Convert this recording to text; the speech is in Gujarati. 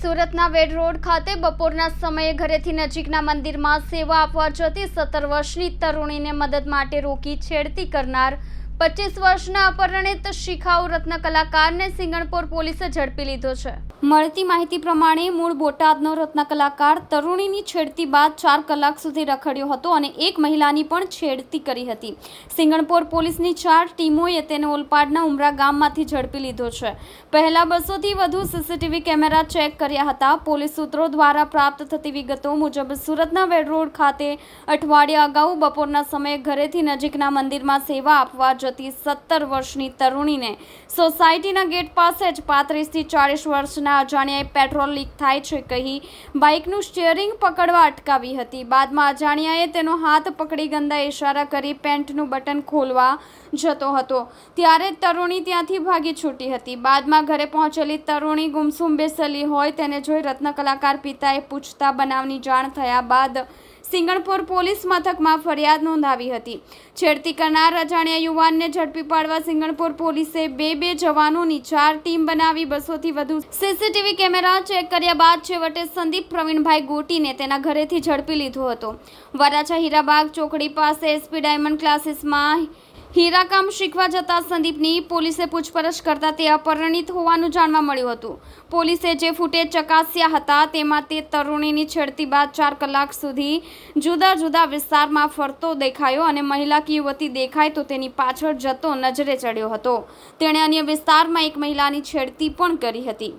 સુરતના વેડ રોડ ખાતે બપોરના સમયે ઘરેથી નજીકના મંદિરમાં સેવા આપવા જતી 17 વર્ષની તરુણીને મદદ માટે રોકી છેડતી કરનાર 25 વર્ષના અપરિણીત શિખાઉ રત્ન કલાકારને સિંગણપોર પોલીસે ઝડપી લીધો છે। મળતી માહિતી પ્રમાણે મૂળ બોટાદનો રત્ન કલાકાર તરુણીની છેડતી બાદ 4 કલાક સુધી રખડ્યો હતો અને એક મહિલાની પણ છેડતી કરી હતી। સિંગણપોર પોલીસની 4 ટીમોએ તેને ઓલપાડના ઉમરા ગામમાંથી ઝડપી લીધો છે। પહેલા 200થી વધુ સીસીટીવી કેમેરા ચેક કર્યા હતા। પોલીસ સૂત્રો દ્વારા પ્રાપ્ત થતી વિગતો મુજબ સુરતના વેડ રોડ ખાતે અઠવાડિયા અગાઉ બપોરના સમયે ઘરેથી નજીકના મંદિરમાં સેવા આપવા 17 વર્ષની તરુણીને સોસાયટીના ગેટ પાસે જ 35 થી 40 વર્ષના અજાણ્યાએ પેટ્રોલ લીક થાય છે કહી બાઇકનું સ્ટીયરિંગ પકડવા અટકાવી હતી। બાદમાં અજાણ્યાએ તેનો હાથ પકડી ગંદા ઇશારા કરી પેન્ટનું બટન ખોલવા જતો હતો ત્યારે તરુણી ત્યાંથી ભાગી છૂટી હતી। બાદમાં ઘરે પહોંચેલી તરુણી ગુમસુમ બેસેલી હોય તેને જોઈ રત્ન કલાકાર પિતાએ પૂછતા બનાવની જાણ થયા બાદ સિંગણપોર પોલીસ મથકમાં ફરિયાદ નોંધાવી હતી। છેડતી કરનાર અજાણ્યા યુવાનને ઝડપી પાડવા સિંગણપોર પોલીસે 2 જવાનોની 4 ટીમ બનાવી 200થી વધુ સીસીટીવી કેમેરા ચેક કર્યા બાદ છેવટે સંદીપ પ્રવીણભાઈ ગોટીને તેના ઘરેથી ઝડપી લીધો હતો। વરાછા હીરાબાગ ચોકડી પાસે એસપી ડાયમંડ ક્લાસીસમાં હીરાકામ શીખવા જતા સંદીપની પોલીસે પૂછપરછ કરતા તે અપરિણીત હોવાનું જાણવા મળ્યું હતું। પોલીસે જે ફૂટેજ ચકાસ્યા હતા તેમાં તે તરુણીની છેડતી બાદ 4 કલાક સુધી જુદા જુદા વિસ્તારમાં ફરતો દેખાયો અને મહિલા કે યુવતી દેખાય તો તેની પાછળ જતો નજરે ચડ્યો હતો। તેણે અન્ય વિસ્તારમાં એક મહિલાની છેડતી પણ કરી હતી।